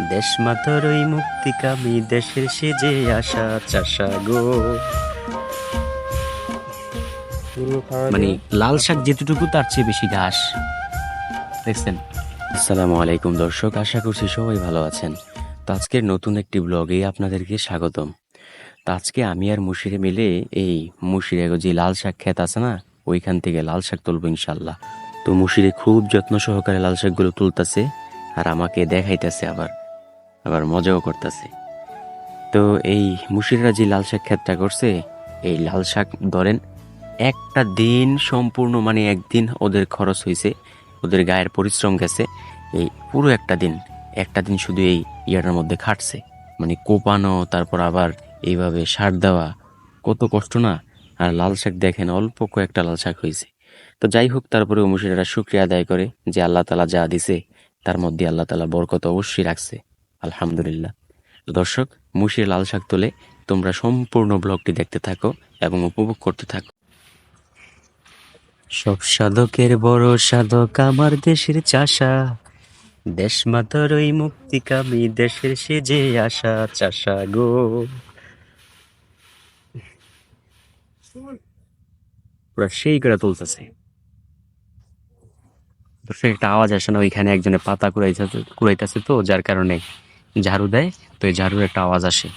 দেশ মাতার ওই মুক্তিকামী দেশের সেজে আসা চাষা গো। মানে লাল শাক যেটুকু তার চেয়ে বেশি ঘাস। দেখছেন? আসসালামু আলাইকুম দর্শক, আশা করছি সবাই ভালো আছেন। তো আজকের নতুন একটি ব্লগে আপনাদেরকে স্বাগতম। তো আজকে আমি আর মুশিরে মিলে এই মুশিরে যে লাল শাক ক্ষেত আছে না, ওইখান থেকে লাল শাক তুলবো ইনশাল্লাহ। তো মুশিরে খুব যত্ন সহকারে লাল শাকগুলো তুলতাছে আর আমাকে দেখাইতেছে, আবার আবার মজাও করতেছে। তো এই মুশিররা যে লাল শাক ক্ষেতটা করছে, এই লাল শাক ধরেন একটা দিন সম্পূর্ণ, মানে একদিন ওদের খরচ হয়েছে, ওদের গায়ের পরিশ্রম গেছে। এই পুরো একটা দিন শুধু এই ইয়াটার মধ্যে খাটছে, মানে কোপানো, তারপর আবার এইভাবে সার দেওয়া, কত কষ্ট না। আর লাল শাক দেখেন অল্প কয়েকটা লাল শাক হয়েছে। তো যাই হোক, তারপরে মুশিরেরা শুক্রিয়া আদায় করে যে আল্লাহ তালা যা দিছে তার মধ্যে আল্লাহ তালা বরকত অবশ্যই রাখছে, আলহামদুলিল্লাহ। তো দর্শক, মুশির লাল শাক তোলে, তোমরা সম্পূর্ণ ব্লগটি দেখতে থাকো এবং উপভোগ করতে থাকো। সব সাধকের বড় সাধক আমার দেশের চাষা, দেশ মাতার ওই মুক্তিকামী দেশের সেজে আসা চাষা গো। পুরা সেই করে তুলতেছে। দর্শক, একটা আওয়াজ আসে না? ওইখানে একজনের পাতা কুড়াইতেছে, তো যার কারণে ঝাড়ু দেয়, তো এই ঝাড়ুর একটা আওয়াজ আসে,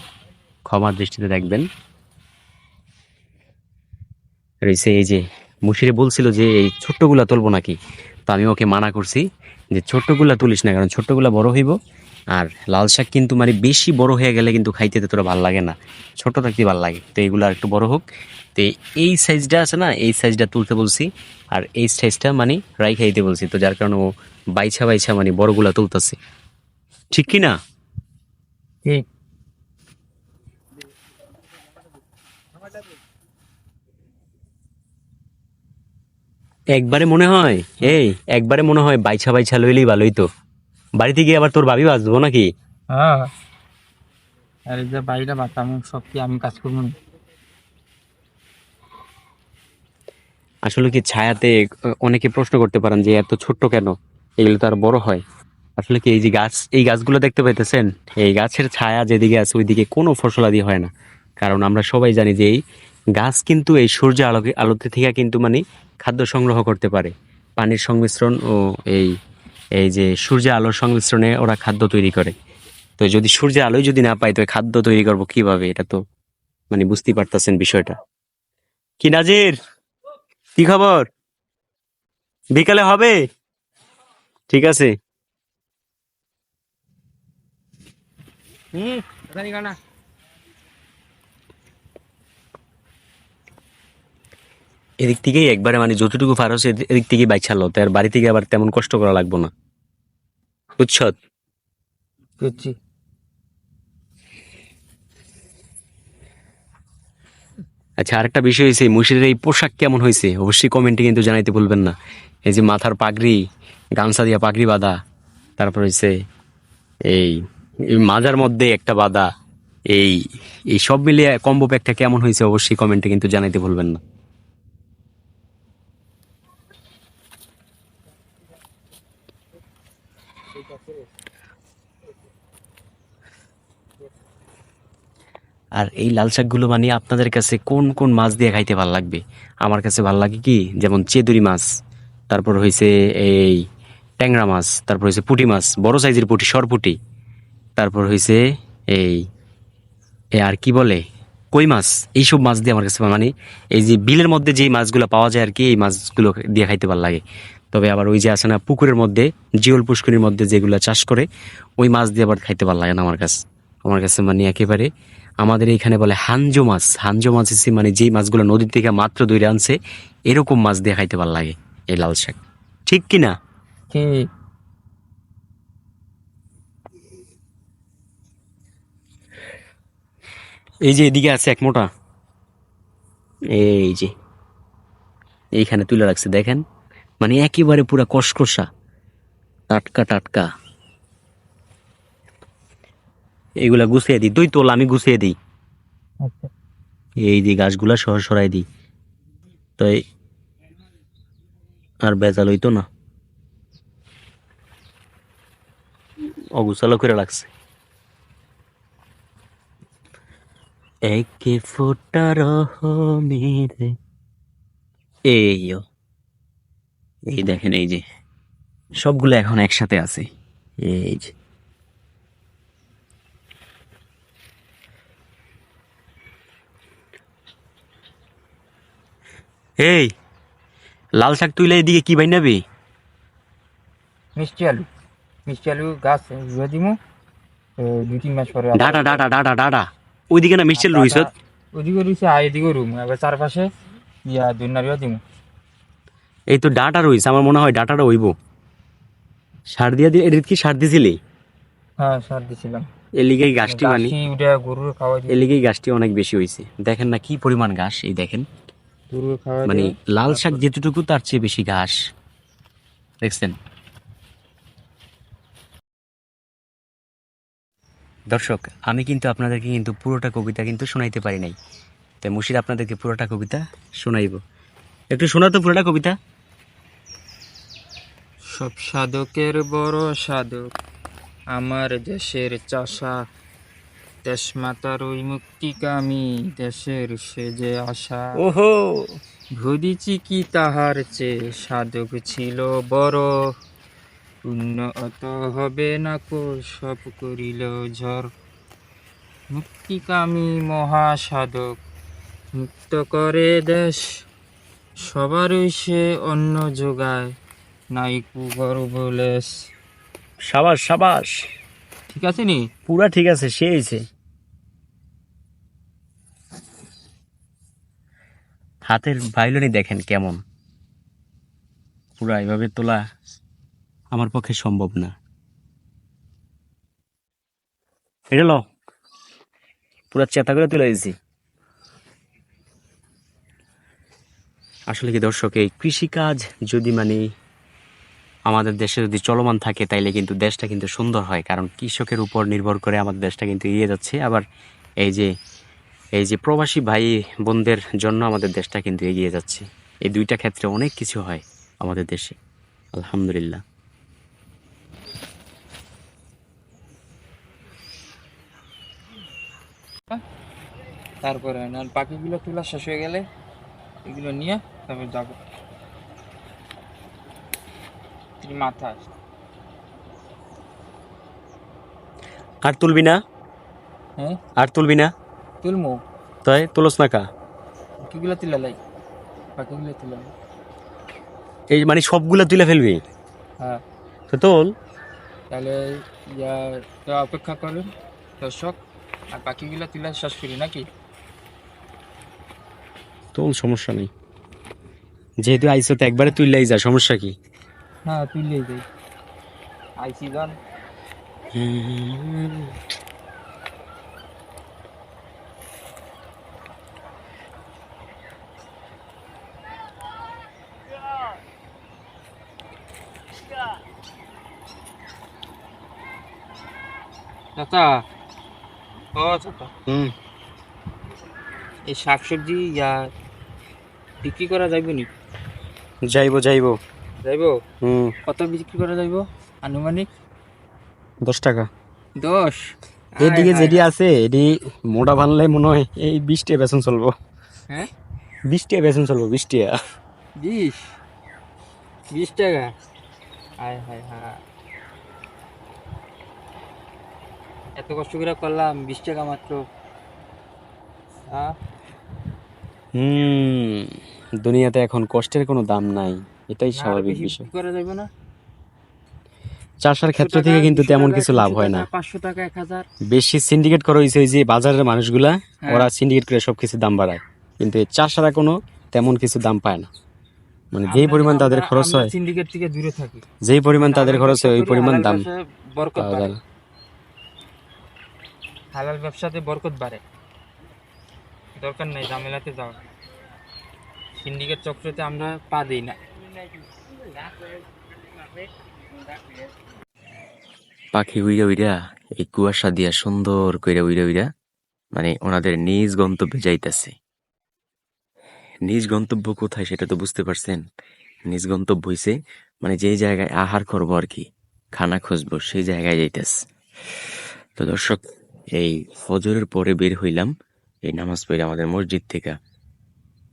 ক্ষমার দৃষ্টিতে দেখবেন। রয়েছে এই যে মুশিরে বলছিল যে এই ছোট্টগুলা তুলবো নাকি, তো আমি ওকে মানা করছি যে ছোট্টগুলা তুলিস না, কারণ ছোট্টগুলা বড় হইব। আর লাল শাক কিন্তু মানে বেশি বড় হয়ে গেলে কিন্তু খাইতে তোরা ভাল লাগে না, ছোট থাকতে ভাল লাগে। তো এগুলো আর একটু বড় হোক। তো এই সাইজটা আছে না, এই সাইজটা তুলতে বলছি, আর এই সাইজটা মানে রাই খাইতে বলছি। তো যার কারণে ও বাইছা বাইছা মানে বড়গুলা তুলতেছে, ঠিক কি না? ঠিক। একবারে মনে হয়, এই একবারে মনে হয় বাইছা বাইছা লইলেই ভালোই তো। বাড়িতে গিয়ে আবার তোর ভাবি বাঁচবো নাকি? হ্যাঁ, আর এই যে বাড়িটা বাঁচাম সব কি আমি কাজ করবো না? আসলে কি ছায়াতে অনেকে প্রশ্ন করতে পারেন যে এত ছোট্ট কেন, এগুলো তো আর বড় হয়। আসলে কি এই যে গাছ, এই গাছগুলো দেখতে পাইতেছেন, এই গাছের ছায়া যেদিকে আছে ওইদিকে কোনো ফসলাদি হয় না। কারণ আমরা সবাই জানি যে এই গাছ কিন্তু এই সূর্য আলোতে থেকে কিন্তু মানে খাদ্য সংগ্রহ করতে পারে। পানির সংমিশ্রণ ও এই এই যে সূর্যের আলোর সংমিশ্রণে ওরা খাদ্য তৈরি করে। তো যদি সূর্যের আলোই যদি না পাই, তো এই খাদ্য তৈরি করবো কিভাবে? এটা তো মানে বুঝতেই পারতেছেন বিষয়টা। কি নাজির, কি খবর? বিকালে হবে? ঠিক আছে। হুম, জানি না। এদিক থেকেই একবারে মানে যতটুকু পারো এদিক থেকেই বাইক ছাড়লো, তার বাড়ি থেকে আবার তেমন কষ্ট করা লাগবো না, বুঝছো? করছি। আচ্ছা, আরেকটা বিষয় হয়েছে, মুশিরের এই পোশাক কেমন হয়েছে অবশ্যই কমেন্টে কিন্তু জানাইতে ভুলবেন না। এই যে মাথার পাগড়ি, গামছা দিয়া পাগড়ি বাঁধা, তারপর হয়েছে এই এই মাজার মধ্যে একটা বাঁধা, এই এই সব মিলিয়ে কম্বো প্যাকটা কেমন হয়েছে অবশ্যই কমেন্টে কিন্তু জানাইতে ভুলবেন না। আর এই লাল শাকগুলো মানে আপনাদের কাছে কোন কোন মাছ দিয়ে খাইতে ভালো লাগবে? আমার কাছে ভালো লাগে কি, যেমন চেদুরি মাছ, তারপর হয়েছে এই ট্যাংরা মাছ, তারপর হয়েছে পুঁটি মাছ, বড় সাইজের পুঁটি, সরপুঁটি, তারপর হয়েছে এই আর কি বলে, কই মাছ। এইসব মাছ দিয়ে আমার কাছে মানে এই যে বিলের মধ্যে যে মাছগুলো পাওয়া যায় আর কি, এই মাছগুলো দিয়ে খাইতে ভালো লাগে। তবে আবার ওই যে আছে না পুকুরের মধ্যে, জিওল পুষ্করির মধ্যে যেগুলো চাষ করে, ওই মাছ দিয়ে আবার খাইতে ভালো লাগে না আমার কাছে। আমার কাছে মানে একেবারে আমাদের এখানে বলে হাঞ্জো মাছ, হাঞ্জো মাছ হচ্ছে মানে যেই মাছগুলো নদীর থেকে মাত্র ধরে আনছে, এরকম মাছ দিয়ে খাইতে ভালো লাগে এই লাল শাক, ঠিক কি না? ঠিক। এই যে এদিকে আছে এক মোটা, এই যে এইখানে তুলে রাখছে দেখেন, মানে একেবারে পুরা কসকসা, টাটকা টাটকা। এগুলা গুছিয়ে দিই, দুই তোল আমি গুছিয়ে দিই, আচ্ছা। এই যে গাছগুলা সহ সরাই দিই, তো আর বেজাল হইতো না। অগুছালো করে লাগছে। একে ফোটা রহমের, এইও, এই দেখেন, এই যে সবগুলো এখন একসাথে আছে। এই যে এই লাল শাক তুইলে এদিকে কি বাইনাবি? মিষ্টি আলু, মিষ্টি আলু গাছ রুয়ে দিমু, 2-3 মাস পরে আবার ডাটা ডাটা ডাটা ডাটা ওইদিকে না মিষ্টি রুইছ? ডাটা ওদিকে রুইছে আর এদিকে রুম, এবার চারপাশে দুই নারিয়া দিমু। এই তো ডাটা রইছে, আমার মনে হয় ডাটাটা হইব। সার দিয়া দিয়ে এটা কি সার দিছিলি? হ্যাঁ সার দিছিলাম। এলিগেই গাছটি মানে গাছি উঠে গরুর খাওয়াই দিই, এলিগেই গাছটি অনেক বেশি হয়েছে। দেখেন না কি পরিমাণ ঘাস, এই দেখেন। গরুর খাওয়াই মানে দিই। লাল শাক যেটুকু তার চেয়ে বেশি ঘাস, দেখছেন? দর্শক, আমি কিন্তু আপনাদেরকে কিন্তু পুরোটা কবিতা কিন্তু শোনাইতে পারি নাই, তাই মুশির আপনাদেরকে পুরোটা কবিতা শোনাইব। একটু শোনা তো পুরোটা কবিতা। সব সাধকের বড় সাধক আমার দেশের চাষা, দেশ মাতার ওই মুক্তিকামী দেশের সে যে আশা। ওহো, ভুদিছি কি তাহার চেয়ে সাধক ছিল বড়, উন্নত হবে না কো সব করিল ঝড়। মুক্তিকামী মহাসাধক মুক্ত করে দেশ, সবারই সে অন্ন যোগায়, নাই কুগর্ব লেশ। সাবাস সাবাস, ঠিক আছে নি? পুরা ঠিক আছে, সে হয়েছে। হাতের ভাইলনি দেখেন কেমন, পুরা এভাবে তোলা আমার পক্ষে সম্ভব না। এটা লো, পুরা চেতা করে তুলে দিয়েছি। আসলে কি দর্শক, এই কৃষিকাজ যদি মানে আমাদের দেশে যদি চলমান থাকে তাইলে কিন্তু দেশটা কিন্তু সুন্দর হয়, কারণ কৃষকের উপর নির্ভর করে আমাদের দেশটা কিন্তু এগিয়ে যাচ্ছে। আবার এই যে এই যে প্রবাসী ভাই বোনদের জন্য আমাদের দেশটা কিন্তু এগিয়ে যাচ্ছে। এই দুইটা ক্ষেত্রে অনেক কিছু হয় আমাদের দেশে, আলহামদুলিল্লাহ। তারপরে না বাকিগুলো তোলা শেষ হয়ে গেলে এগুলো নিয়ে তারপর যাবো মাথা। আর তুলবি না? হ্যাঁ আর তুলবি না? তুলমু। তাই তুলস না কা? বাকিগুলো তুলে লাই, বাকিগুলো তুলে লাই। এই মানে সবগুলা তুলে ফেলবি? হ্যাঁ তো তোল। তাহলে তো অপেক্ষা করুন দর্শক, আর বাকিগুলো তুলে শেষ করি নাকি? তোল, সমস্যা নেই, যেহেতু আইসো তো একবারে তুললেই যা, সমস্যা কি? হ্যাঁ তুললেই যাই, আইসি গান। চাচা, ও চাচা, এই শাকসবজি বিক্রি করা যাইব নি? যাইবো যাইবো। যাইব? কত বিক্রি করা যাইব আনুমানিক? 10 টাকা। 10? এদিকে যেটি আছে এটি মোটা বানলে মনে হয় এই 20 টাকা বেতন চলবো। হ্যাঁ 20 টাকা বেতন চলবো, 20 টাকা। 20 টাকা? হায় হায় হায়, এত কষ্ট করে করলাম 20 টাকা মাত্র। হ্যাঁ দুনিয়াতে এখন কষ্টের কোনো দাম নাই, এটাই না, আরো স্বাভাবিক বেশি বিষয়। বিক্রি করা যাইব না? চাষার 100 ক্ষেত্র টাকা, থেকে কিন্তু 200 তেমন টাকা, কিছু লাভ 300 হয় না। টাকা, 500 টাকা, 1000। বেশি সিন্ডিকেট করা হয়েছে ওই যে বাজারের মানুষগুলা, হ্যাঁ। ওরা সিন্ডিকেট করে সবকিছু দাম বাড়ায়, কিন্তু এই চাষারা কোনো তেমন কিছু দাম পায় না। মানে যেই পরিমাণ তাদের খরচ হয়, সিন্ডিকেট থেকে দূরে থাকি, যেই পরিমাণ তাদের খরচ হয় ওই পরিমাণ দাম বরকত পাওয়া বাড়ে। যায়। হালাল ব্যবসাতে বরকত বাড়ে, দরকার নাই ঝামেলাতে যাওয়া। সিন্ডিকেট চক্রতে আমরা পা দিই না। পাখি উইরা উইরা এই কুয়াশা দিয়া সুন্দর কইরা উইরা উইরা মানে ওনাদের নিজ গন্তব্যে যাইতেছে। নিজ গন্তব্য কোথায় সেটা তো বুঝতে পারছেন। নিজ গন্তব্য হইছে মানে যেই জায়গায় আহার করবো আর কি, খানা খুঁজবো সেই জায়গায় যাইতেছে। তো দর্শক, এই ফজরের পরে বের হইলাম এই নামাজ পড়ে আমাদের মসজিদ থেকে।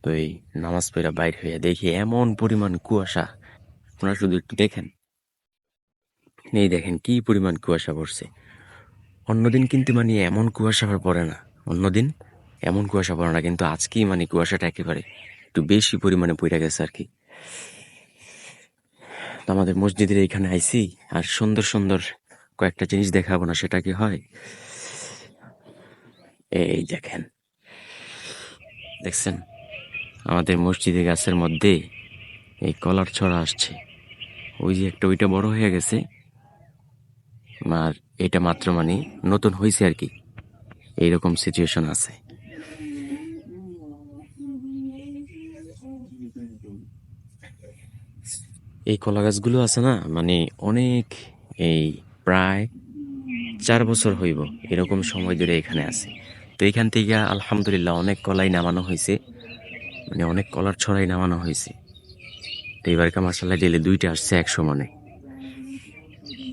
তো এই নামাজ পড়ে বাইর হইয়া দেখি এমন পরিমাণ কুয়াশা, আপনারা শুধু একটু দেখেন, এই দেখেন কি পরিমাণ কুয়াশা পড়ছে। অন্যদিন কিন্তু মানে এমন কুয়াশা পড়ে না, অন্যদিন এমন কুয়াশা পড়ে না, কিন্তু আজকেই মানে কুয়াশাটা একেবারে একটু বেশি পরিমাণে পড়ে গেছে আর কি। তো আমাদের মসজিদের এইখানে আইছি, আর সুন্দর সুন্দর কয়েকটা জিনিস দেখাবো না, সেটা কি হয়? এই দেখেন, দেখছেন আমাদের মসজিদের গাছের মধ্যে এই কলার ছড়া আসছে। ওই যে একটা, ওইটা বড় হয়ে গেছে, আর এটা মাত্র মানে নতুন হয়েছে আর কি, এইরকম সিচুয়েশন আছে। এই কলা গাছগুলো আছে না, মানে অনেক, এই প্রায় 4 বছর হইব এরকম সময় ধরে এখানে আছে। তো এখান থেকে আলহামদুলিল্লাহ অনেক কলাই নামানো হয়েছে, মানে অনেক কলার ছড়াই নামানো হয়েছে। তো এবারকার মাসাল্লাহ ডেলে 2টা আসছে 100 মনে।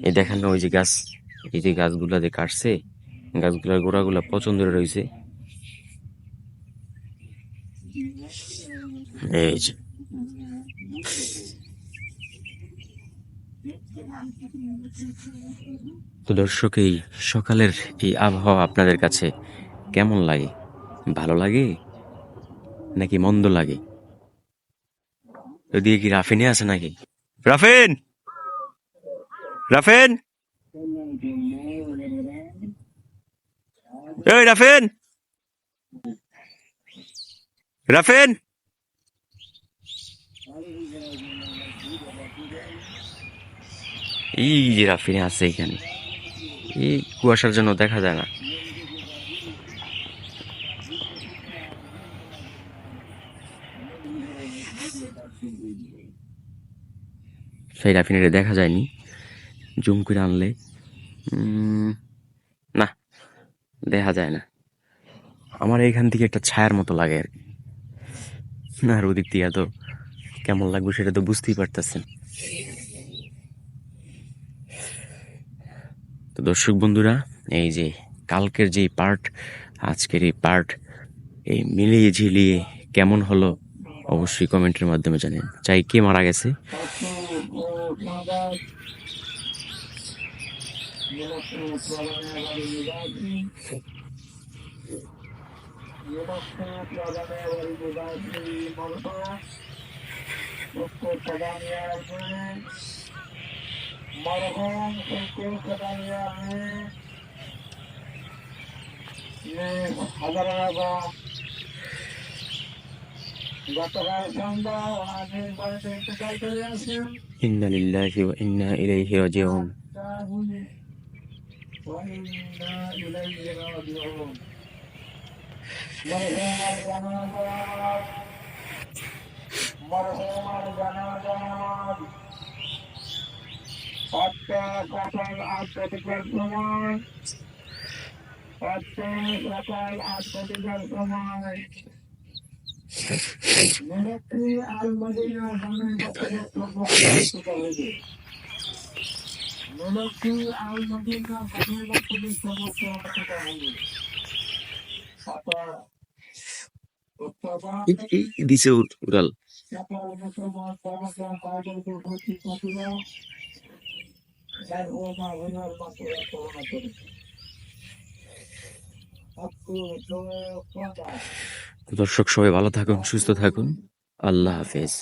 এই দেখেন না ওই যে গাছ, এই যে গাছগুলা যে কাটছে, গাছগুলার গোড়াগুলা পছন্দ রয়েছে। এই যে, তো দর্শক, এই সকালের এই আবহাওয়া আপনাদের কাছে কেমন লাগে? ভালো লাগে নাকি মন্দ লাগে? ওদিকে কি রাফিনে আছে নাকি? রাফিন, রাফিন, এই রাফিন, রাফিন। এই যে রাফিনে আছে এখানে, এই কুয়াশার জন্য দেখা যায় না। সেই রাফিনেরে দেখা যায়নি, জুম করে আনলে না, দেখা যায় না। আমার এইখান থেকে একটা ছায়ার মতো লাগে আর কি। আর ওদিক থেকে তো কেমন লাগবে সেটা তো বুঝতেই পারতেছেন। তো দর্শক বন্ধুরা, এই যে কালকের যে পার্ট, আজকের এই পার্ট, এই মিলিয়ে ঝিলিয়ে কেমন হলো অবশ্যই কমেন্টের মাধ্যমে জানেন। চাই কে মারা গেছে, ইন্না লিল্লাহি ওয়া ইন্না ইলাইহি রাজিউন। দিছে উড়াল। দর্শক সবাই ভালো থাকুন, সুস্থ থাকুন, আল্লাহ হাফেজ।